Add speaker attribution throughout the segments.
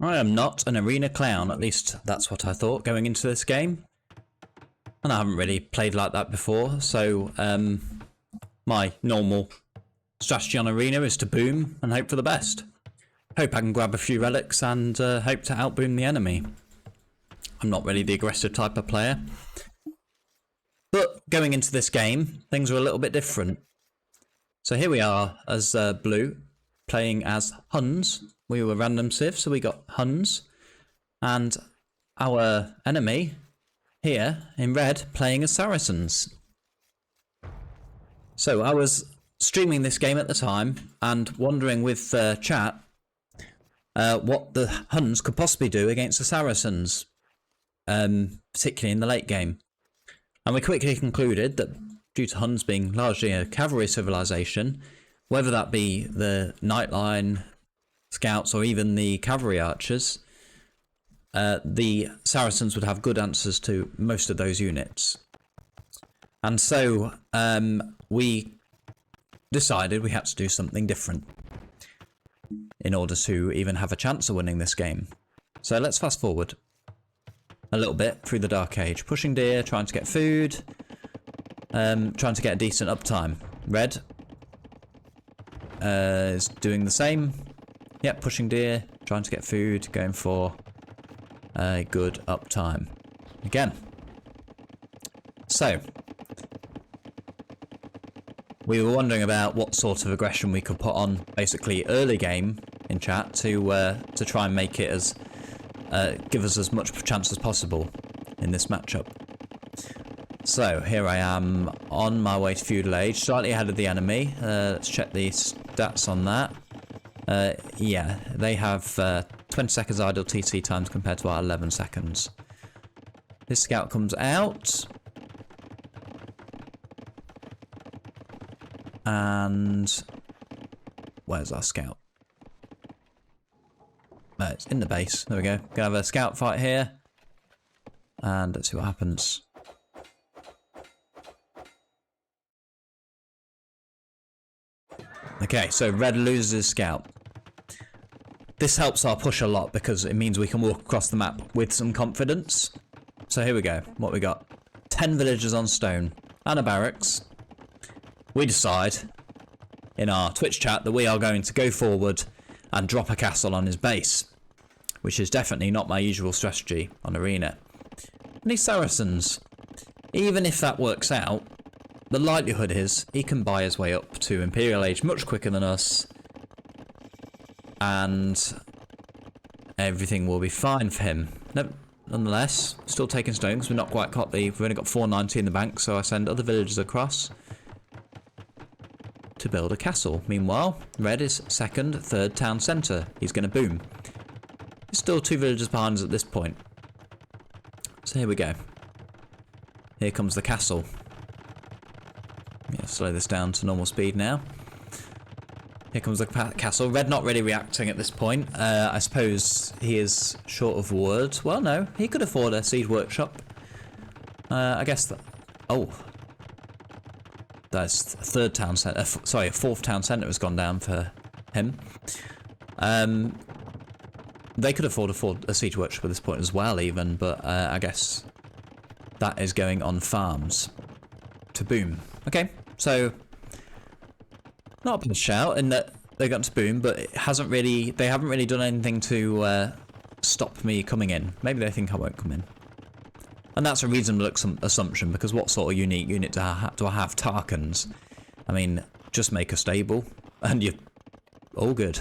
Speaker 1: I am not an arena clown, at least that's what I thought going into this game. And I haven't really played like that before, so my normal strategy on arena is to boom and hope for the best. Hope I can grab a few relics and hope to outboom the enemy. I'm not really the aggressive type of player. But going into this game, things are a little bit different. So here we are as blue, playing as Huns. We were random civ, so we got Huns. And our enemy here in red playing as Saracens. So I was streaming this game at the time and wondering with chat what the Huns could possibly do against the Saracens, particularly in the late game. And we quickly concluded that due to Huns being largely a cavalry civilization, whether that be the Nightline scouts or even the cavalry archers, the Saracens would have good answers to most of those units. And so we decided we had to do something different in order to even have a chance of winning this game. So let's fast forward a little bit through the Dark Age. Pushing deer, trying to get food, trying to get a decent uptime. Red is doing the same. Yep, pushing deer, trying to get food, going for a good uptime. Again. So, we were wondering about what sort of aggression we could put on basically early game in chat to try and make it as give us as much chance as possible in this matchup. So here I am on my way to Feudal Age, slightly ahead of the enemy. Let's check the stats on that. Yeah, they have 20 seconds idle TC times compared to our 11 seconds. This scout comes out. And where's our scout? It's in the base. There we go. Gonna have a scout fight here. And let's see what happens. Okay, so red loses his scout. This helps our push a lot because it means we can walk across the map with some confidence. So here we go. What we got? 10 villagers on stone and a barracks. We decide in our Twitch chat that we are going to go forward and drop a castle on his base, which is definitely not my usual strategy on arena. And these Saracens, even if that works out, the likelihood is he can buy his way up to Imperial Age much quicker than us, and everything will be fine for him. Nope, nonetheless, still taking stone because we're not quite caught we've only got 490 in the bank, so I send other villagers across to build a castle. Meanwhile, red is second, third town centre. He's going to boom. There's still 2 villagers behind us at this point. So here we go. Here comes the castle. Yeah, slow this down to normal speed now. Here comes the castle. Red not really reacting at this point. I suppose he is short of words. Well, no. He could afford a siege workshop. I guess that... Oh. That's third town centre. Sorry, a fourth town centre has gone down for him. They could afford a siege workshop at this point as well, even, but I guess that is going on farms to boom. Okay, so not a bad shout in that they got to boom, but it hasn't really. They haven't really done anything to stop me coming in. Maybe they think I won't come in. And that's a reasonable assumption, because what sort of unique unit do I have? Tarkans. I mean, just make a stable, and you're all good.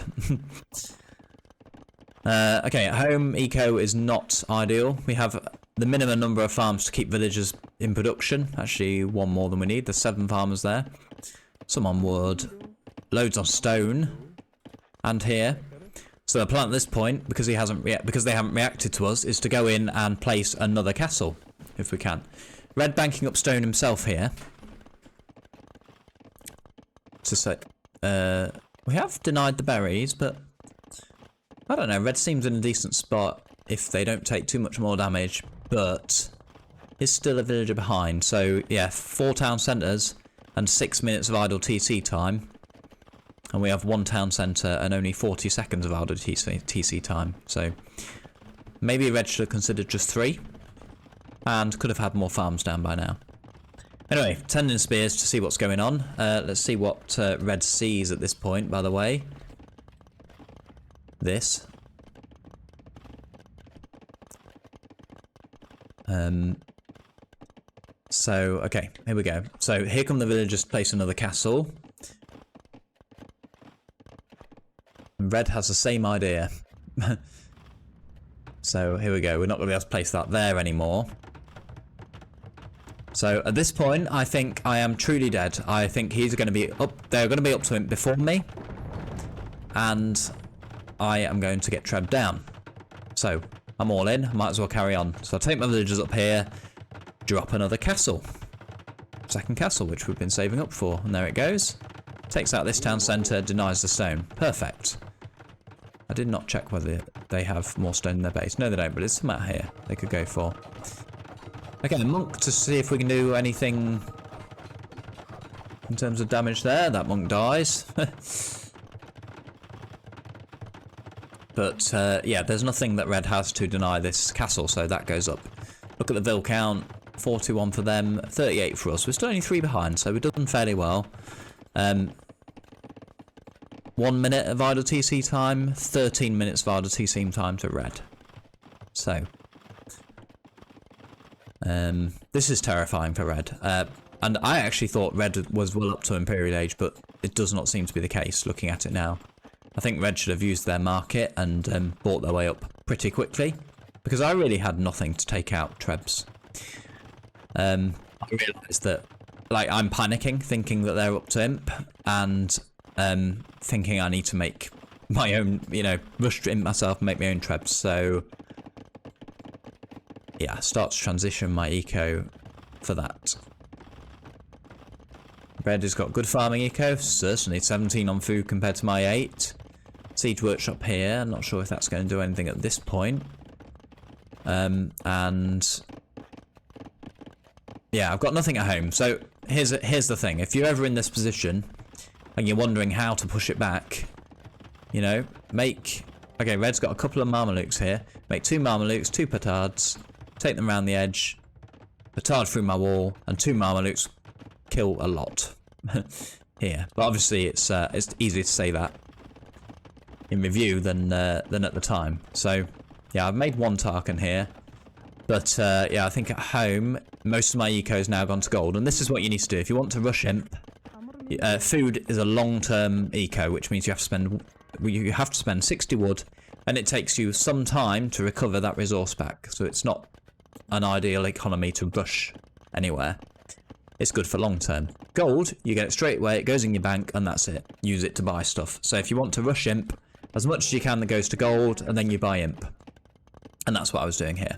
Speaker 1: Okay, at home, eco is not ideal. We have the minimum number of farms to keep villagers in production. Actually, 1 more than we need. There's 7 farmers there. Some on wood. Loads on stone. And here. So the plan at this point, because they haven't reacted to us, is to go in and place another castle, if we can. Red banking up stone himself here. To say, we have denied the berries, but I don't know. Red seems in a decent spot if they don't take too much more damage, but is still a villager behind. So yeah, 4 town centres and 6 minutes of idle TC time, And we have 1 town centre and only 40 seconds of idle TC time. So maybe Red should have considered just 3. And could have had more farms down by now. Anyway, tending spears to see what's going on. Let's see what Red sees at this point, by the way. This. So, okay, here we go. So, here come the villagers to place another castle. Red has the same idea. So, here we go. We're not going to be able to place that there anymore. So, at this point, I think I am truly dead. I think he's going to be up... They're going to be up to him before me. And I am going to get Treb down. So, I'm all in. Might as well carry on. So, I'll take my villagers up here. Drop another castle. Second castle, which we've been saving up for. And there it goes. Takes out this town centre, denies the stone. Perfect. I did not check whether they have more stone in their base. No, they don't, but it's some out here they could go for. Okay, monk to see if we can do anything in terms of damage there. That monk dies. But, yeah, there's nothing that Red has to deny this castle, so that goes up. Look at the Vil count. 41 for them, 38 for us. We're still only 3 behind, so we've done fairly well. 1 minute of idle TC time, 13 minutes of idle TC time to Red. So, this is terrifying for Red. And I actually thought Red was well up to Imperial Age, but it does not seem to be the case, looking at it now. I think Red should have used their market and bought their way up pretty quickly, because I really had nothing to take out Trebs. I realised that, like, I'm panicking, thinking that they're up to Imp, and thinking I need to make my own, you know, rush Imp myself and make my own Trebs, so yeah, start to transition my eco for that. Red has got good farming eco, certainly 17 on food compared to my 8. Siege workshop here, I'm not sure if that's going to do anything at this point. And yeah, I've got nothing at home. So here's the thing: if you're ever in this position and you're wondering how to push it back, you know, okay, Red's got a couple of Marmalukes here. Make 2 Marmalukes, 2 petards, take them around the edge, petard through my wall, and 2 Marmalukes kill a lot here. But obviously, it's easier to say that in review than at the time. So yeah, I've made 1 Tarkan here. But, yeah, I think at home, most of my eco is now gone to gold. And this is what you need to do. If you want to rush Imp, food is a long-term eco, which means you have to spend 60 wood, and it takes you some time to recover that resource back. So it's not an ideal economy to rush anywhere. It's good for long-term. Gold, you get it straight away, it goes in your bank, and that's it. Use it to buy stuff. So if you want to rush Imp, as much as you can that goes to gold, and then you buy Imp. And that's what I was doing here.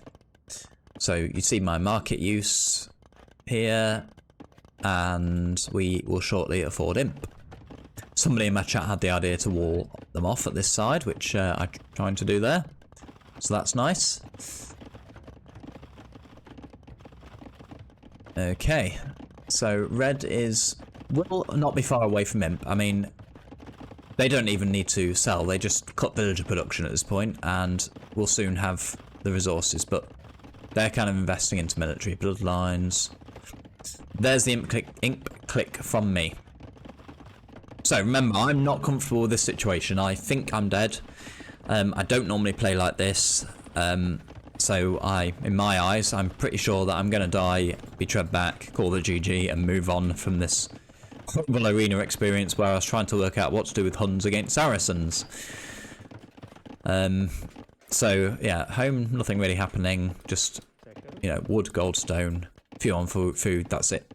Speaker 1: So you see my market use here, and we will shortly afford Imp. Somebody in my chat had the idea to wall them off at this side, which I'm trying to do there. So that's nice. Okay, so Red will not be far away from Imp. I mean, they don't even need to sell, they just cut villager production at this point, and we'll soon have the resources, but they're kind of investing into military bloodlines. There's the imp click from me. So remember, I'm not comfortable with this situation. I think I'm dead. I don't normally play like this. So in my eyes, I'm pretty sure that I'm going to die, be Treb back, call the GG, and move on from this horrible arena experience where I was trying to work out what to do with Huns against Saracens. So yeah, at home, nothing really happening. Just, you know, wood, gold, stone, few on food, that's it.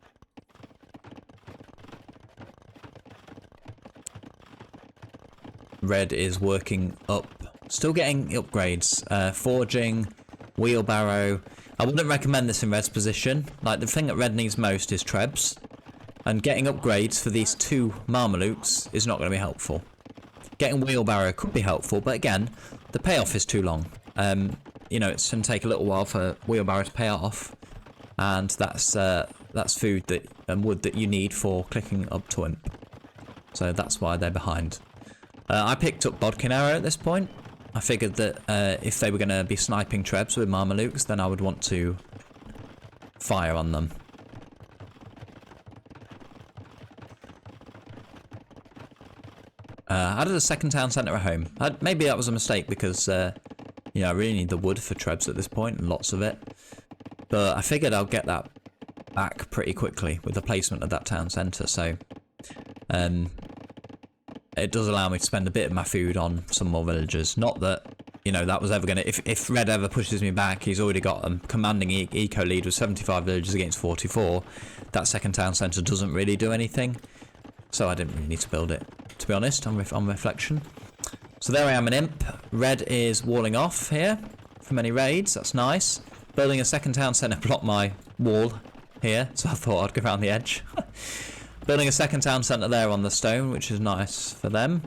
Speaker 1: Red is working up, still getting upgrades. Forging, wheelbarrow. I wouldn't recommend this in Red's position. Like, the thing that Red needs most is Trebs. And getting upgrades for these 2 Marmalukes is not going to be helpful. Getting wheelbarrow could be helpful, but again, the payoff is too long. You know, it's going to take a little while for wheelbarrow to pay off, and that's food and wood that you need for clicking up to Imp. So that's why they're behind. I picked up Bodkin Arrow at this point. I figured that if they were going to be sniping Trebs with Mamelukes, then I would want to fire on them. I added a second town centre at home. Maybe that was a mistake because, you know, I really need the wood for Trebs at this point, and lots of it. But I figured I'll get that back pretty quickly with the placement of that town centre, so it does allow me to spend a bit of my food on some more villagers. Not that, you know, that was ever going to... If Red ever pushes me back, he's already got a commanding eco lead with 75 villagers against 44. That second town centre doesn't really do anything, so I didn't really need to build it, to be honest, on reflection. So there I am, an imp. Red is walling off here from any raids. That's nice. Building a second town centre blocked my wall here, so I thought I'd go around the edge. Building a second town centre there on the stone, which is nice for them.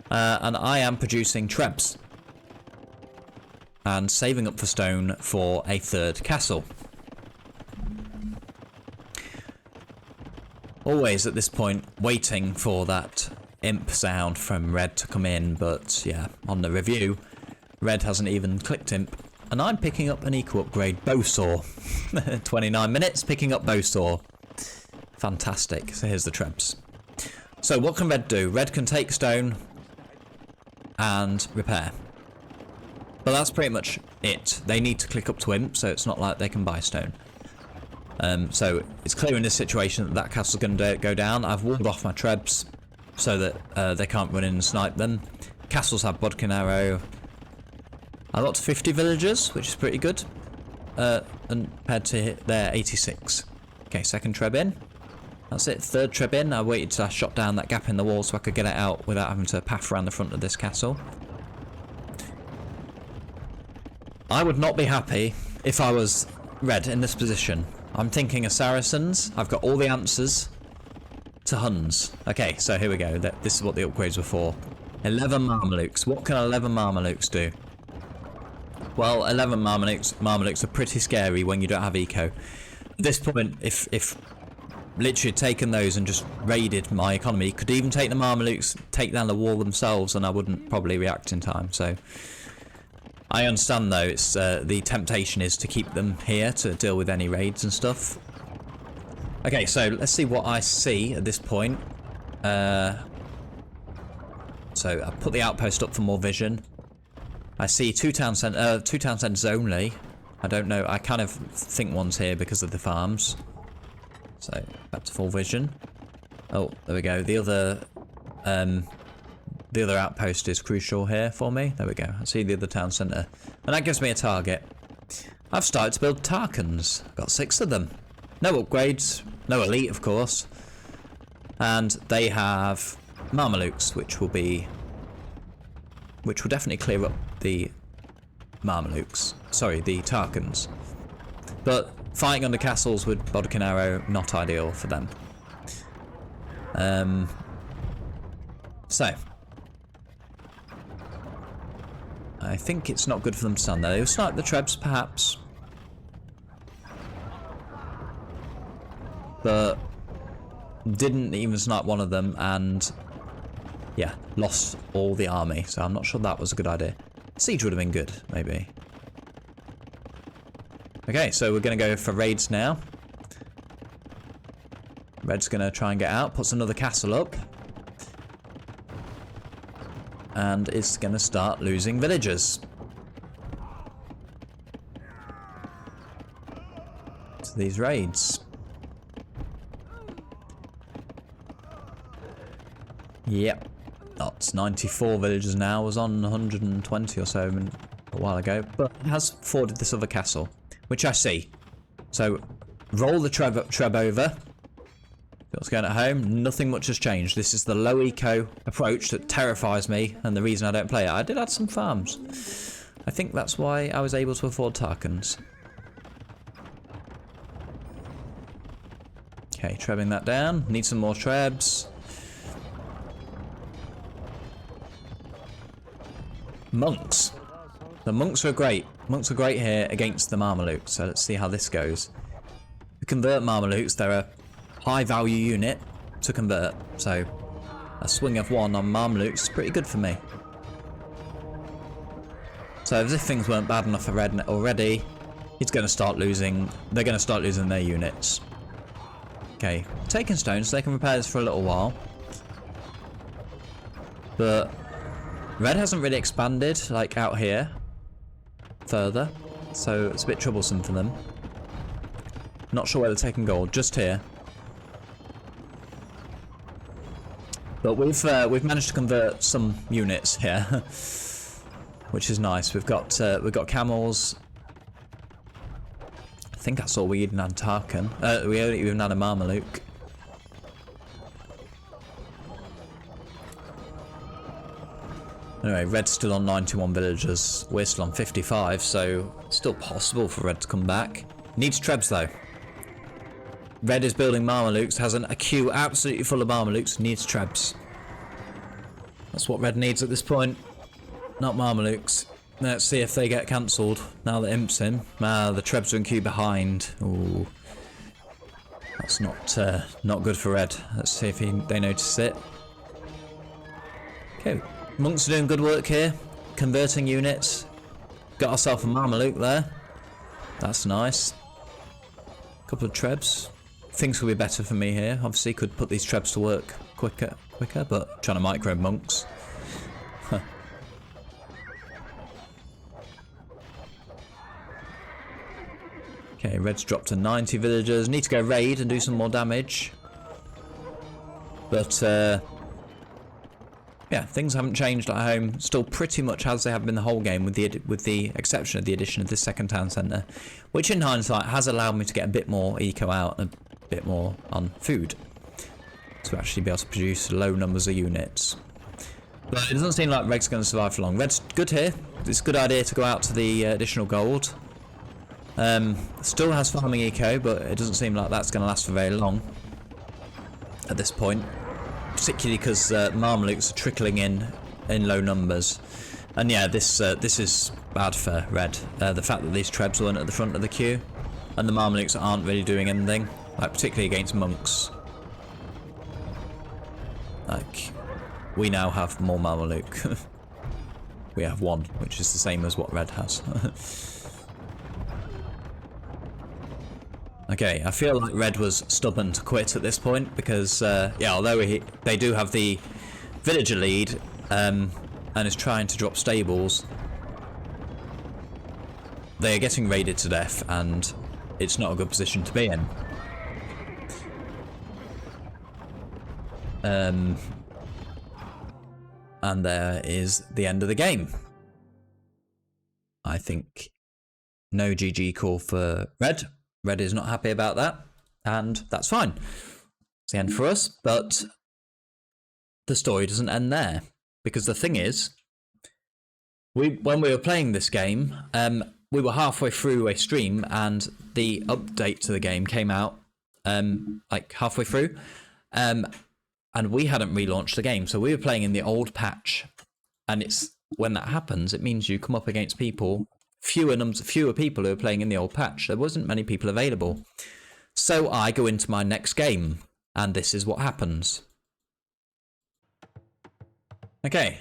Speaker 1: And I am producing Trebs. And saving up for stone for a third castle. Always at this point waiting for that imp sound from Red to come in, but yeah, on the review, Red hasn't even clicked imp. And I'm picking up an eco upgrade bowsaw. 29 minutes picking up bowsaw. Fantastic. So here's the Trebs. So what can Red do? Red can take stone and repair. But that's pretty much it. They need to click up to imp, so it's not like they can buy stone. So it's clear in this situation that that castle's going to go down. I've walled off my Trebs so that they can't run in and snipe them. Castles have Bodkin Arrow. I got to 50 villagers, which is pretty good. And compared to their 86. Okay, second Treb in. That's it, third Treb in. I waited till I shot down that gap in the wall so I could get it out without having to path around the front of this castle. I would not be happy if I was Red in this position. I'm thinking of Saracens. I've got all the answers to Huns. Okay, so here we go. This is what the upgrades were for. 11 Mamelukes. What can 11 Mamelukes do? Well, 11 Mamelukes are pretty scary when you don't have eco. At this point, if literally had taken those and just raided my economy, could even take the Mamelukes, take down the wall themselves, and I wouldn't probably react in time. So I understand though, it's the temptation is to keep them here to deal with any raids and stuff. Okay, so let's see what I see at this point. So I put the outpost up for more vision. I see two town centres only. I don't know. I kind of think one's here because of the farms. So back to full vision. Oh, there we go. The other outpost is crucial here for me. There we go. I see the other town centre, and that gives me a target. I've started to build Tarkans. Got 6 of them. No upgrades. No elite, of course. And they have Mamelukes, which will definitely clear up the Mamelukes. Sorry, the Tarkans. But fighting under castles with Bodkin Arrow, not ideal for them. So I think it's not good for them to stand there. They'll snipe the Trebs, perhaps. But didn't even snipe one of them, and yeah, lost all the army. So I'm not sure that was a good idea. Siege would have been good, maybe. Okay, so we're going to go for raids now. Red's going to try and get out, puts another castle up. And is going to start losing villagers. To these raids. Yep. That's 94 villagers now. Was on 120 or so a while ago. But has forded this other castle, which I see. So roll the Treb over. What's going at home? Nothing much has changed. This is the low eco approach that terrifies me, and the reason I don't play it. I did add some farms. I think that's why I was able to afford Tarkans. Okay, trebbing that down. Need some more Trebs. Monks. The monks are great. Monks are great here against the Mamelukes, so let's see how this goes. To convert Mamelukes, they're a high value unit to convert, so A swing of 1 on Marmalukes is pretty good for me. So as if things weren't bad enough for Red already, he's going to start losing. They're going to start losing their units. Okay, taking stones, so they can repair this for a little while. But Red hasn't really expanded, like out here, further. So it's a bit troublesome for them. Not sure where they're taking gold, just here. But we've managed to convert some units here, which is nice. We've got camels. I think that's all we need in Antarkan. We only even had a Marmaluke. Anyway, Red's still on 91 villagers. We're still on 55, so it's still possible for Red to come back. Needs Trebs though. Red is building Marmalukes, has a queue absolutely full of Marmalukes, needs Trebs. That's what Red needs at this point. Not Marmalukes. Let's see if they get cancelled now that Imp's in. The Trebs are in queue behind. Ooh. That's not good for Red. Let's see if they notice it. Okay. Monks are doing good work here. Converting units. Got ourselves a Marmaluke there. That's nice. Couple of Trebs. Things could be better for me here. Obviously could put these Trebs to work quicker, but trying to micro monks. Okay, Red's dropped to 90 villagers. Need to go raid and do some more damage. But yeah, things haven't changed at home. Still pretty much as they have been the whole game, with the exception of the addition of this second town centre, which in hindsight has allowed me to get a bit more eco out and a bit more on food to actually be able to produce low numbers of units. But it doesn't seem like Red's going to survive for long. Red's good here. It's a good idea to go out to the additional gold. Still has farming eco, but it doesn't seem like that's going to last for very long at this point. Particularly because Marmalukes are trickling in low numbers. And yeah, this is bad for Red. The fact that these Trebs weren't at the front of the queue, and the Marmalukes aren't really doing anything, like particularly against monks. Like, we now have more Marmaluke. We have 1, which is the same as what Red has. Okay, I feel like Red was stubborn to quit at this point because, yeah, although they do have the villager lead and is trying to drop stables, they are getting raided to death and it's not a good position to be in. And there is the end of the game. I think no GG call for Red. Red is not happy about that, and that's fine. It's the end for us, but the story doesn't end there. Because the thing is, when we were playing this game, we were halfway through a stream, and the update to the game came out like halfway through, and we hadn't relaunched the game, so we were playing in the old patch. And it's when that happens, it means you come up against people. Fewer people who are playing in the old patch. There wasn't many people available. So I go into my next game, and this is what happens. Okay.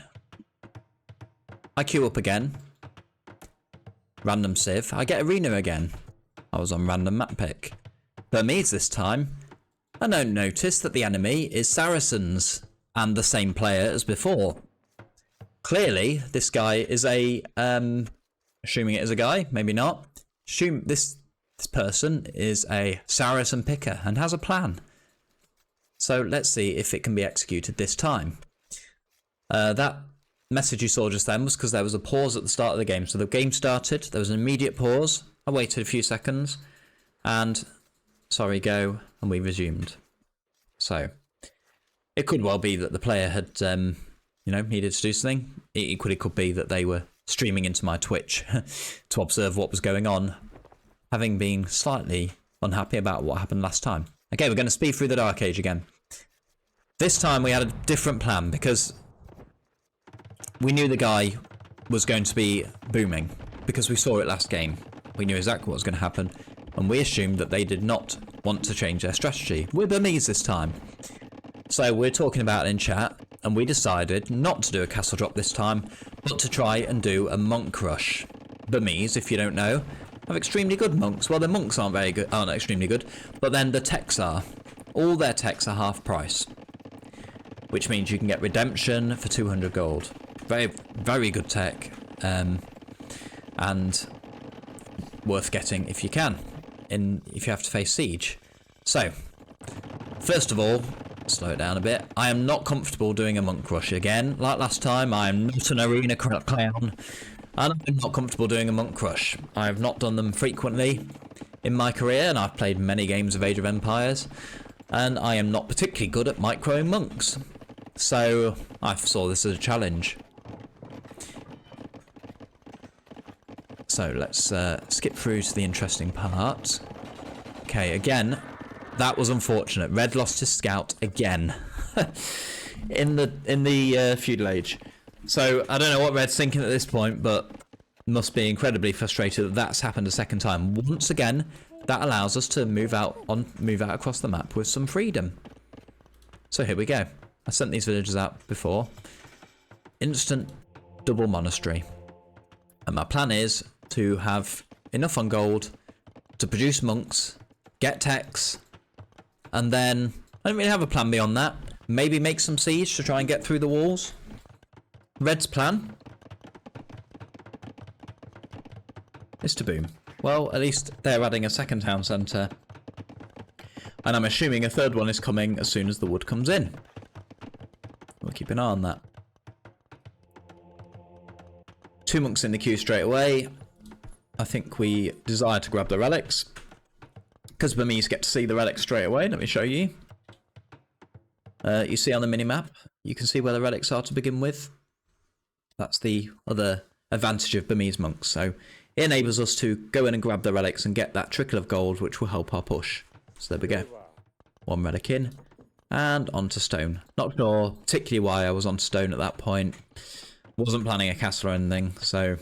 Speaker 1: I queue up again. Random civ. I get arena again. I was on random map pick. Burmese this time. I don't notice that the enemy is Saracens, and the same player as before. Clearly, this guy is a... assuming it is a guy, maybe not. Assume this person is a Saracen picker and has a plan. So let's see if it can be executed this time. That message you saw just then was because there was a pause at the start of the game. So the game started, there was an immediate pause. I waited a few seconds and sorry, go, and we resumed. So it could well be that the player had, needed to do something. It equally could be that they were streaming into my Twitch to observe what was going on, having been slightly unhappy about what happened last time. Okay, we're going to speed through the Dark Age again. This time we had a different plan because we knew the guy was going to be booming because we saw it last game. We knew exactly what was going to happen and we assumed that they did not want to change their strategy. We're Burmese this time. So we're talking about in chat and we decided not to do a castle drop this time, but to try and do a monk rush. Burmese, if you don't know, have extremely good monks. Well, their monks aren't extremely good, but then the techs are. All their techs are half price, which means you can get redemption for 200 gold. Very, very good tech, and worth getting if you can, if you have to face siege. So, first of all, slow it down a bit. I am not comfortable doing a monk rush again. Like last time, I am not an arena clown, and I'm not comfortable doing a monk rush. I have not done them frequently in my career, and I've played many games of Age of Empires, and I am not particularly good at microing monks. So, I saw this as a challenge. So let's skip through to the interesting part. Okay, again, that was unfortunate. Red lost his scout again in the feudal age. So I don't know what Red's thinking at this point, but must be incredibly frustrated that that's happened a second time. Once again, that allows us to move out across the map with some freedom. So here we go. I sent these villagers out before. Instant double monastery. And my plan is to have enough on gold to produce monks, get techs, and then I don't really have a plan beyond that. Maybe make some siege to try and get through the walls. Red's plan is to boom. Well, at least they're adding a second town centre, and I'm assuming a third one is coming as soon as the wood comes in. We'll keep an eye on that. 2 monks in the queue straight away. I think we desire to grab the relics, because Burmese get to see the relics straight away. Let me show you. You see on the minimap, you can see where the relics are to begin with. That's the other advantage of Burmese monks. So it enables us to go in and grab the relics and get that trickle of gold, which will help our push. So there we go. 1 relic in, and onto stone. Not sure particularly why I was on stone at that point. Wasn't planning a castle or anything, so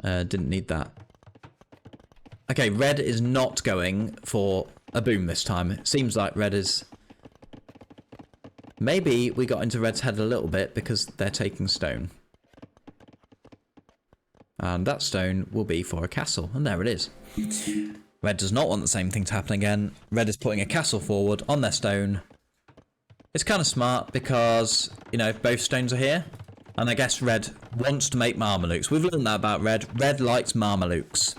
Speaker 1: didn't need that. Okay, red is not going for a boom this time. It seems like red is... Maybe we got into red's head a little bit because they're taking stone. And that stone will be for a castle, and there it is. Red does not want the same thing to happen again. Red is putting a castle forward on their stone. It's kind of smart because, you know, both stones are here. And I guess red wants to make Mamelukes. We've learned that about red. Red likes Mamelukes.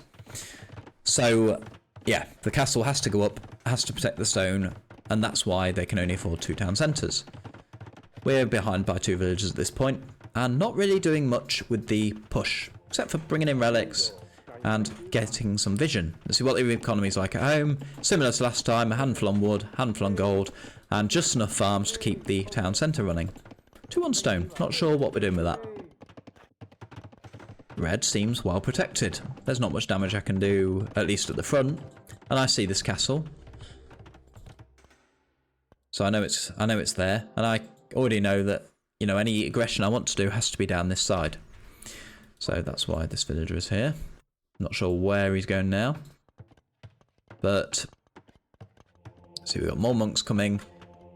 Speaker 1: So, yeah, the castle has to go up, has to protect the stone, and that's why they can only afford 2 town centres. We're behind by 2 villages at this point, and not really doing much with the push, except for bringing in relics and getting some vision. Let's see what the economy's like at home. Similar to last time, a handful on wood, handful on gold, and just enough farms to keep the town centre running. 2 on stone. Not sure what we're doing with that. Red seems well protected. There's not much damage I can do, at least at the front. And I see this castle. So I know it's there. And I already know that, you know, any aggression I want to do has to be down this side. So that's why this villager is here. Not sure where he's going now. But see, we've got more monks coming.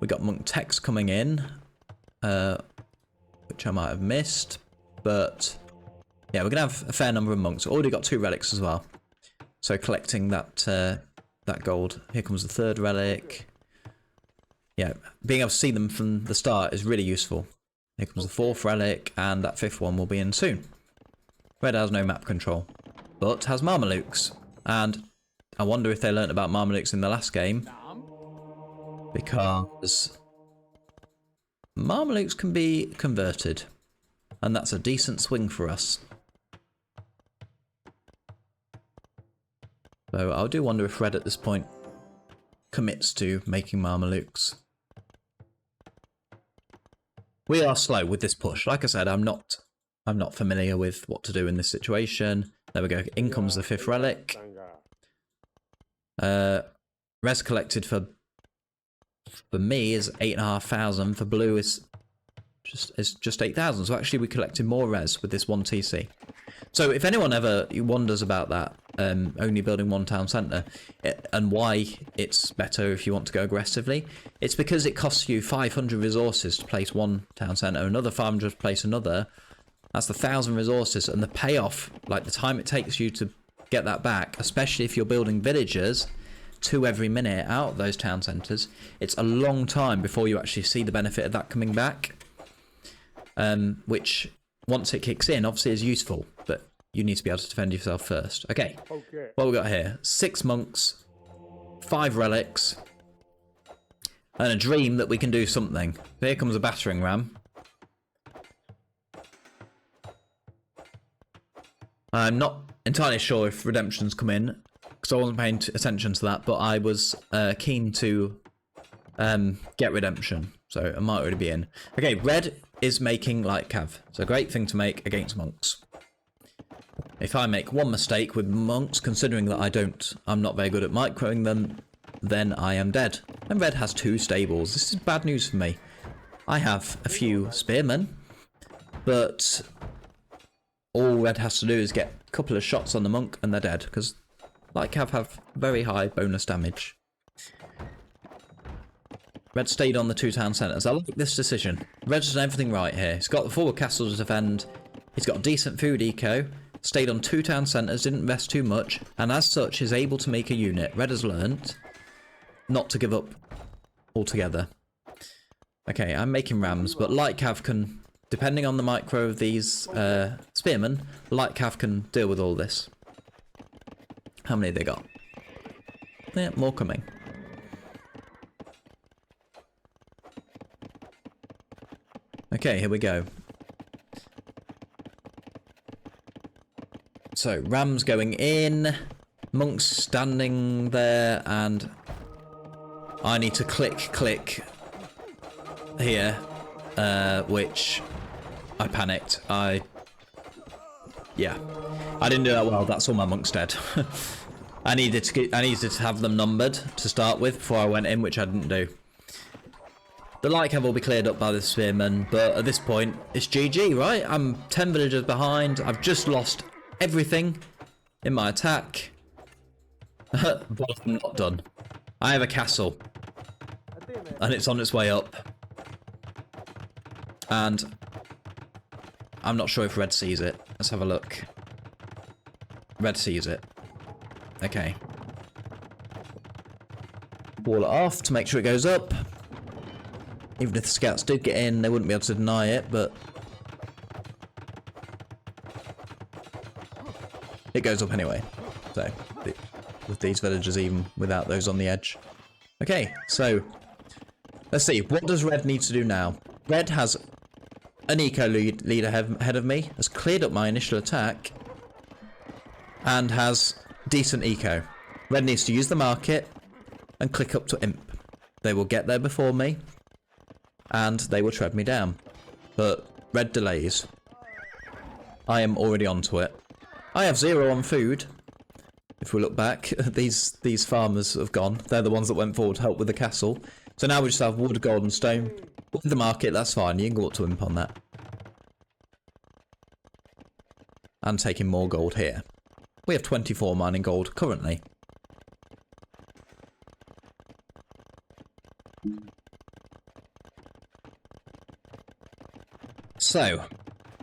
Speaker 1: We've got monk techs coming in. Which I might have missed, but yeah, we're gonna have a fair number of monks. Already got 2 relics as well, so collecting that that gold. Here comes the 3rd relic. Yeah, being able to see them from the start is really useful. Here comes the 4th relic, and that 5th one will be in soon. Red has no map control, but has Mamelukes, and I wonder if they learnt about Mamelukes in the last game, because Mamelukes can be converted, and that's a decent swing for us. So I do wonder if red at this point commits to making Mamelukes. We are slow with this push. Like I said, I'm not familiar with what to do in this situation. There we go. In comes the 5th relic. Res collected for me is 8,500. For blue is just 8,000. So actually we collected more res with this 1 TC. So if anyone ever wonders about that, only building one town centre, and why it's better if you want to go aggressively. It's because it costs you 500 resources to place one town centre, another 500 to place another. That's 1,000 resources, and the payoff, like the time it takes you to get that back, especially if you're building villagers 2 every minute out of those town centres, it's a long time before you actually see the benefit of that coming back. Which, once it kicks in, obviously is useful, but you need to be able to defend yourself first. Okay, what we got here? 6 monks, 5 relics, and a dream that we can do something. Here comes a battering ram. I'm not entirely sure if redemptions come in, because I wasn't paying attention to that, but I was keen to get redemption, so it might already be in. Okay, red is making light cav, so a great thing to make against monks. If I make one mistake with monks, considering that I'm not very good at microing them, then I am dead. And red has 2 stables. This is bad news for me. I have a few spearmen, but all red has to do is get a couple of shots on the monk and they're dead, because light cav have very high bonus damage. Red stayed on the 2 town centres. I like this decision. Red's done everything right here. He's got the forward castle to defend. He's got a decent food eco. Stayed on 2 town centres, didn't invest too much, and as such is able to make a unit. Red has learnt not to give up altogether. Okay, I'm making rams, but light cav can, depending on the micro of these spearmen, light cav can deal with all this. How many they got? Yeah, more coming. Okay, here we go. So, rams going in, monks standing there, and I need to click here, which I panicked. Yeah, I didn't do that well. That's all my monks dead. I needed to have them numbered to start with before I went in, which I didn't do. The light cav will be cleared up by the spearmen, but at this point, it's GG, right? I'm 10 villagers behind. I've just lost everything in my attack. But I'm not done. I have a castle, and it's on its way up. And I'm not sure if red sees it. Let's have a look. Red sees it. Okay. Wall it off to make sure it goes up. Even if the scouts did get in, they wouldn't be able to deny it, but it goes up anyway. So, with these villagers, even without those on the edge. Okay, so let's see. What does red need to do now? Red has an eco lead ahead of me, has cleared up my initial attack, and has decent eco. Red needs to use the market and click up to imp. They will get there before me, and they will tread me down. But red delays. I am already onto it. I have 0 on food. If we look back, these farmers have gone. They're the ones that went forward to help with the castle. So now we just have wood, gold and stone. With the market, that's fine. You can go up to imp on that. And taking more gold here. We have 24 mining gold currently. So,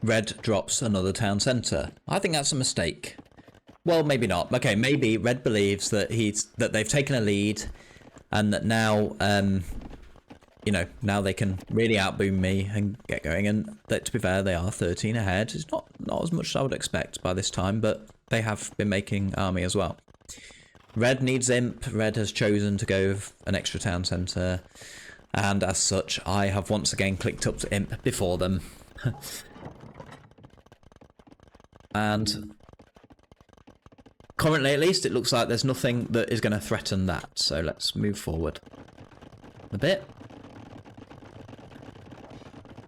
Speaker 1: red drops another town centre. I think that's a mistake. Well, maybe not. Okay, maybe red believes that they've taken a lead, and that now, you know, now they can really outboom me and get going. And that, to be fair, they are 13 ahead. It's not as much as I would expect by this time, but they have been making army as well. Red needs imp. Red has chosen to go with an extra town centre, and as such, I have once again clicked up to imp before them. And currently, at least, it looks like there's nothing that is going to threaten that. So let's move forward a bit.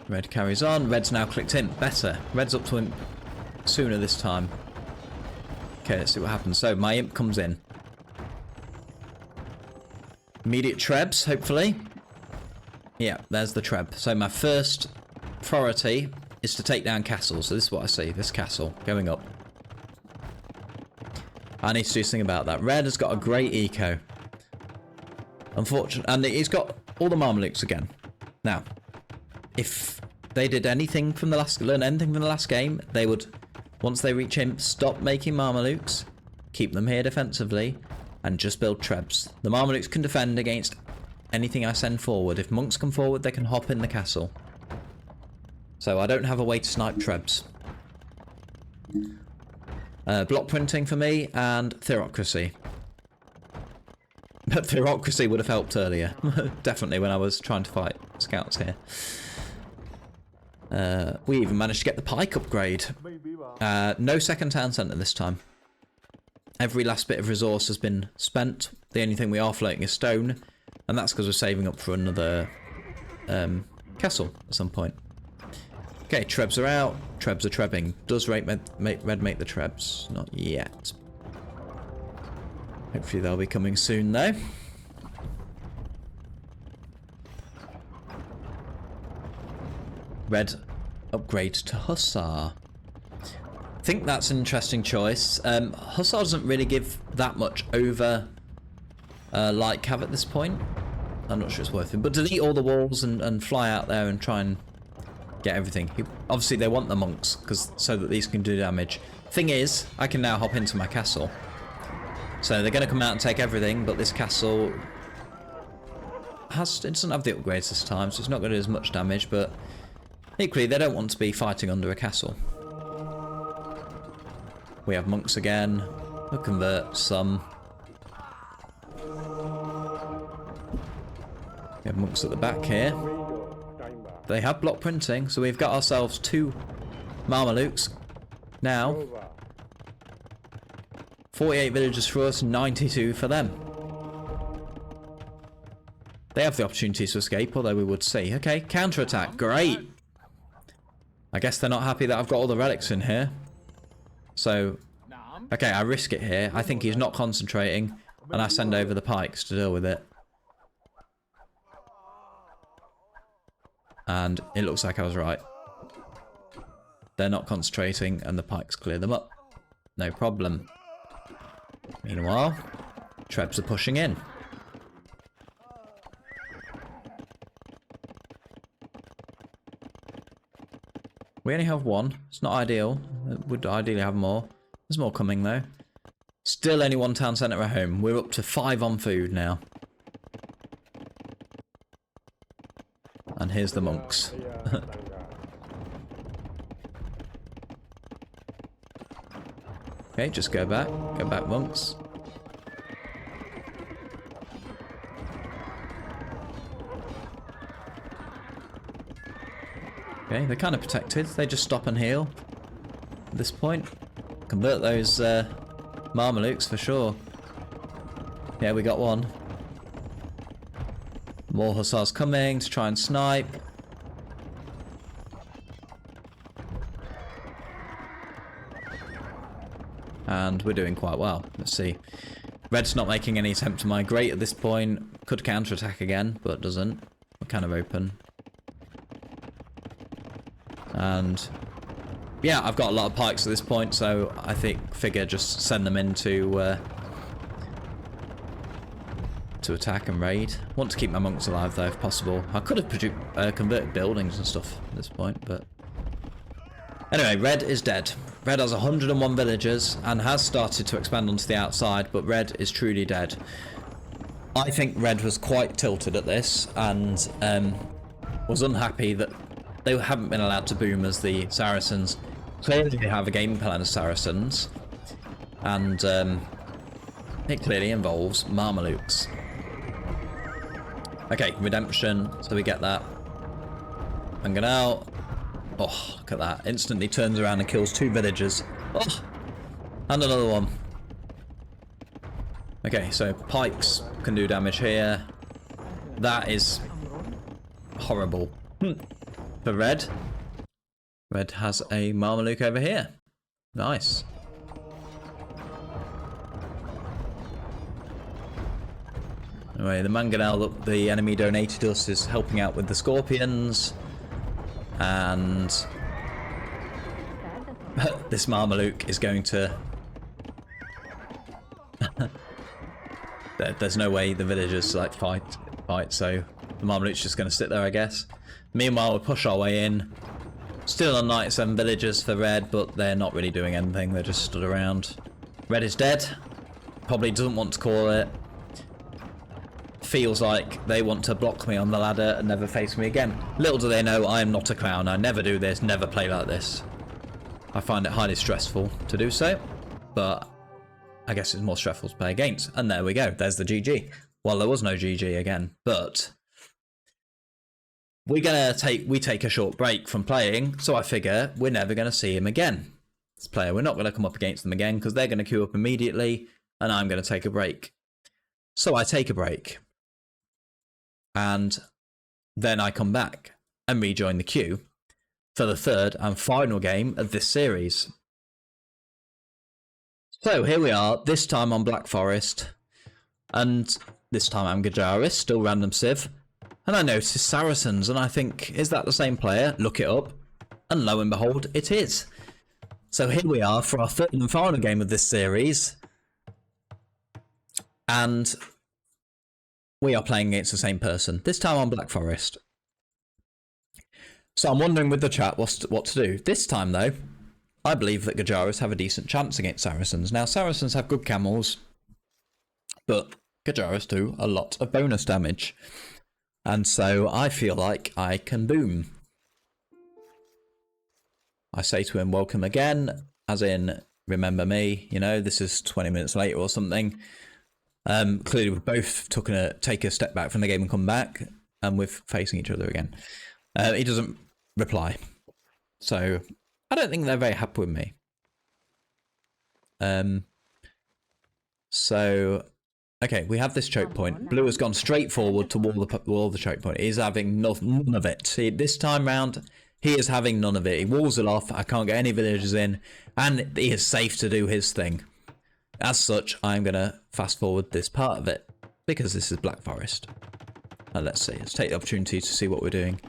Speaker 1: Red carries on. Red's now clicked imp. Better. Red's up to imp sooner this time. Okay, let's see what happens. So my imp comes in. Immediate trebs, hopefully. Yeah, there's the treb. So my first priority is to take down castles. So this is what I see. This castle going up. I need to do something about that. Red has got a great eco. Unfortunately, and he's got all the Mamelukes again. Now, if they did anything from the last, learn anything from the last game, they would, once they reach him, stop making Mamelukes, keep them here defensively, and just build Trebs. The Mamelukes can defend against anything I send forward. If monks come forward, they can hop in the castle. So I don't have a way to snipe Trebs. Block printing for me, and Theocracy. But Theocracy would have helped earlier. Definitely when I was trying to fight scouts here. We even managed to get the pike upgrade. No second town centre this time. Every last bit of resource has been spent. The only thing we are floating is stone. And that's because we're saving up for another castle at some point. Okay, Trebs are out. Trebs are trebbing. Does Red make the Trebs? Not yet. Hopefully they'll be coming soon though. Red upgrade to Hussar. I think that's an interesting choice. Hussar doesn't really give that much over light cav at this point. I'm not sure it's worth it. But delete all the walls and fly out there and try and get everything. Obviously they want the monks so that these can do damage. Thing is, I can now hop into my castle. So they're going to come out and take everything, but this castle it doesn't have the upgrades this time, so it's not going to do as much damage, but equally they don't want to be fighting under a castle. We have monks again. We'll convert some. We have monks at the back here. They have block printing, so we've got ourselves 2 Mamelukes now. 48 villagers for us, 92 for them. They have the opportunity to escape, although we would see. Okay, counter-attack, great. I guess they're not happy that I've got all the relics in here. So, okay, I risk it here. I think he's not concentrating, and I send over the pikes to deal with it. And it looks like I was right. They're not concentrating, and the pikes clear them up. No problem. Meanwhile, Trebs are pushing in. We only have 1. It's not ideal. Would ideally have more. There's more coming though. Still only 1 town centre at home. We're up to 5 on food now. And here's the monks. Okay, just go back. Go back, monks. Okay, they're kind of protected. They just stop and heal at this point. Convert those Mamelukes for sure. Yeah, we got 1. More Hussars coming to try and snipe. And we're doing quite well. Let's see. Red's not making any attempt to migrate at this point. Could counterattack again, but doesn't. We're kind of open. And yeah, I've got a lot of pikes at this point, so I figure just send them in to attack and raid. Want to keep my monks alive though, if possible. I could have converted buildings and stuff at this point, but anyway, Red is dead. Red has 101 villagers and has started to expand onto the outside, but Red is truly dead. I think Red was quite tilted at this and was unhappy that they haven't been allowed to boom as the Saracens. Clearly they have a game plan as Saracens, and it clearly involves Mamelukes. Okay, redemption, so we get that. Hanging out. Oh, look at that. Instantly turns around and kills 2 villagers. Oh, and another one. Okay, so pikes can do damage here. That is horrible. For Red. Red has a Mameluke over here. Nice. Anyway, the mangonel that the enemy donated us is helping out with the scorpions. And this Mameluke is going to There's no way the villagers like fight, so the Mameluke's just going to sit there, I guess. Meanwhile, we push our way in. Still on 97 villagers for red, but they're not really doing anything. They're just stood around. Red is dead. Probably doesn't want to call it. Feels like they want to block me on the ladder and never face me again. Little do they know, I am not a clown. I never do this, never play like this. I find it highly stressful to do so, but I guess it's more stressful to play against. And there we go, there's the GG. Well, there was no GG again, but we take a short break from playing, so I figure we're never going to see him again. This player, we're not going to come up against them again because they're going to queue up immediately, and I'm going to take a break. So I take a break. And then I come back and rejoin the queue for the third and final game of this series. So here we are, this time on Black Forest, and this time I'm Gajaris, still random civ, and I notice Saracens, and I think, is that the same player? Look it up, and lo and behold, it is. So here we are for our third and final game of this series, and we are playing against the same person, this time on Black Forest. So I'm wondering with the chat what to do. This time though, I believe that Gajaris have a decent chance against Saracens. Now Saracens have good camels, but Gajaris do a lot of bonus damage. And so I feel like I can boom. I say to him, welcome again, as in, remember me, you know, this is 20 minutes later or something. Clearly we both take a step back from the game and come back, and we're facing each other again. He doesn't reply. So I don't think they're very happy with me. So okay, we have this choke point. Blue has gone straight forward to wall the choke point. He's having none of it. See, this time round, he is having none of it. He walls it off. I can't get any villagers in, and he is safe to do his thing. As such, I'm going to fast forward this part of it, because this is Black Forest. And let's see, let's take the opportunity to see what we're doing.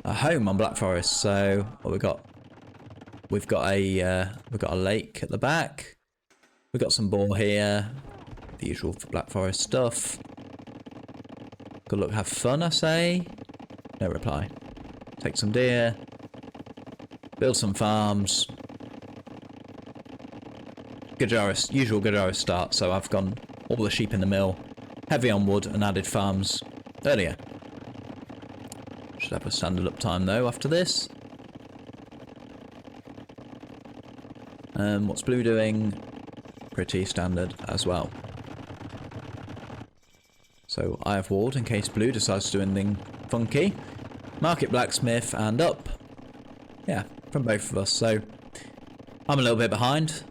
Speaker 1: A home on Black Forest, so what we've got a lake at the back. We've got some boar here, the usual Black Forest stuff. Good luck, have fun, I say. No reply. Take some deer. Build some farms. Gajaris, usual Gajaris start, so I've gone all the sheep in the mill, heavy on wood and added farms earlier. Should have a standard uptime though after this. What's blue doing? Pretty standard as well. So I have walled in case blue decides to do anything funky. Market blacksmith and up. Yeah, from both of us, so I'm a little bit behind.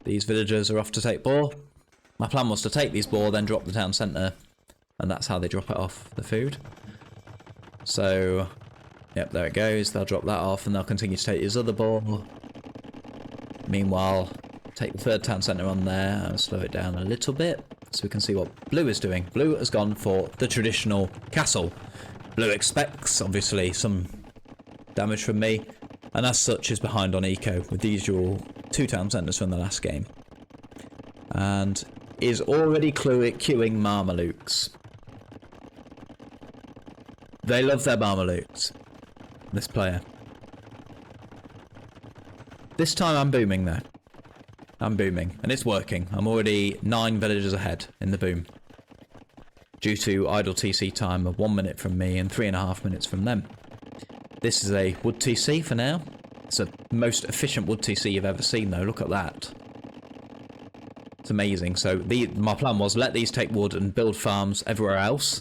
Speaker 1: These villagers are off to take boar. My plan was to take these boar, then drop the town centre, and that's how they drop it off, the food. So, yep, there it goes. They'll drop that off, and they'll continue to take these other boar. Meanwhile, take the third town centre on there, and slow it down a little bit, so we can see what blue is doing. Blue has gone for the traditional castle. Blue expects, obviously, some damage from me, and as such is behind on eco, with the usual 2 town centres from the last game. And is already queuing Mamelukes. They love their Mamelukes, this player. This time I'm booming though. I'm booming, and it's working. I'm already 9 villagers ahead in the boom. Due to idle TC time of 1 minute from me and 3.5 minutes from them. This is a wood TC for now. It's the most efficient wood TC you've ever seen though, look at that. It's amazing. So my plan was let these take wood and build farms everywhere else.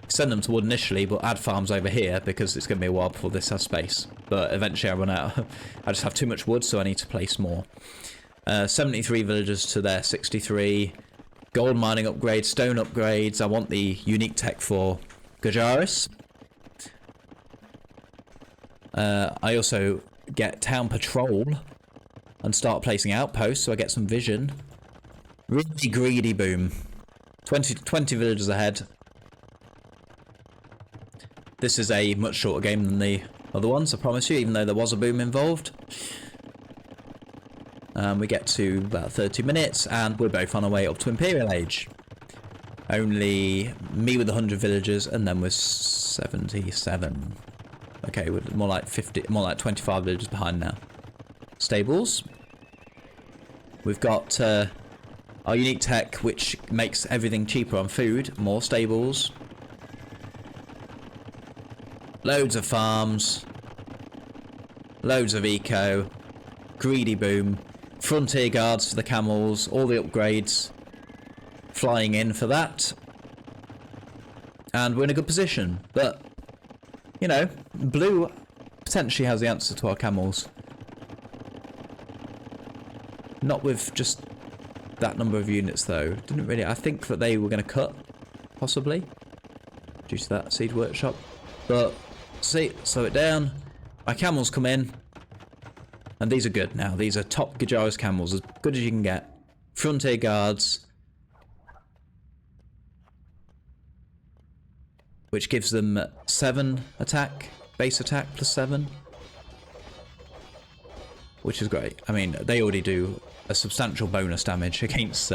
Speaker 1: Send them to wood initially, but add farms over here because it's going to be a while before this has space. But eventually I run out. I just have too much wood, so I need to place more. 73 villagers to their 63. Gold mining upgrades, stone upgrades. I want the unique tech for Gajaris. I also get town patrol and start placing outposts, so I get some vision. Really greedy boom. 20 villagers ahead. This is a much shorter game than the other ones, I promise you, even though there was a boom involved. We get to about 30 minutes, and we're both on our way up to Imperial Age. Only me with 100 villagers, and then with 77. Okay, with more like 50, more like 25 villagers behind now. Stables. We've got our unique tech, which makes everything cheaper on food. More stables. Loads of farms. Loads of eco. Greedy boom. Frontier guards for the camels. All the upgrades. Flying in for that. And we're in a good position. But, you know, blue potentially has the answer to our camels. Not with just that number of units though. Didn't really. I think that they were going to cut, possibly, due to that seed workshop. But see, slow it down. My camels come in, and these are good now. These are top Gajaris camels, as good as you can get. Frontier guards, which gives them 7 attack, base attack plus 7, which is great. I mean, they already do a substantial bonus damage against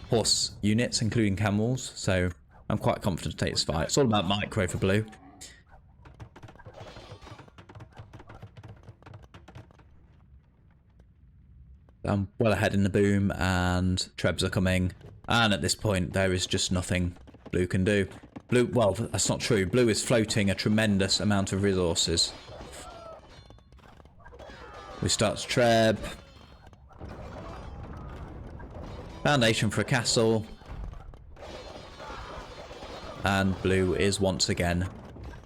Speaker 1: horse units, including camels, so I'm quite confident to take this fight. It's all about micro for blue. I'm well ahead in the boom, and trebs are coming, and at this point there is just nothing blue can do. Blue, well, that's not true. Blue is floating a tremendous amount of resources. We start to treb. Foundation for a castle. And blue is once again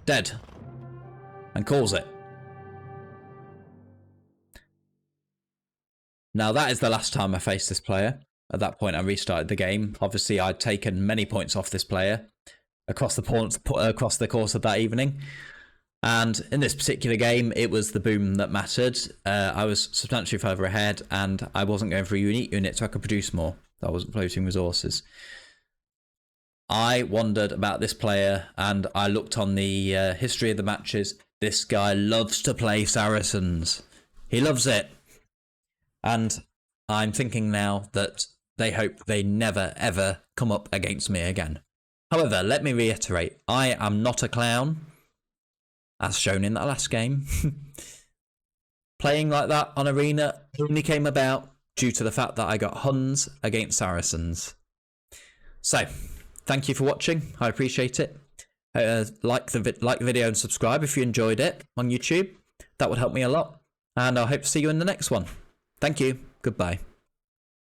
Speaker 1: dead. And calls it. Now that is the last time I faced this player. At that point I restarted the game. Obviously I'd taken many points off this player across the course of that evening. And in this particular game, it was the boom that mattered. I was substantially further ahead, and I wasn't going for a unique unit, so I could produce more. I wasn't floating resources. I wondered about this player, and I looked on the history of the matches. This guy loves to play Saracens. He loves it. And I'm thinking now that they hope they never, ever come up against me again. However, let me reiterate, I am not a clown, as shown in that last game. Playing like that on Arena only came about due to the fact that I got Huns against Saracens. So, thank you for watching. I appreciate it. Like the video and subscribe if you enjoyed it on YouTube. That would help me a lot. And I hope to see you in the next one. Thank you. Goodbye.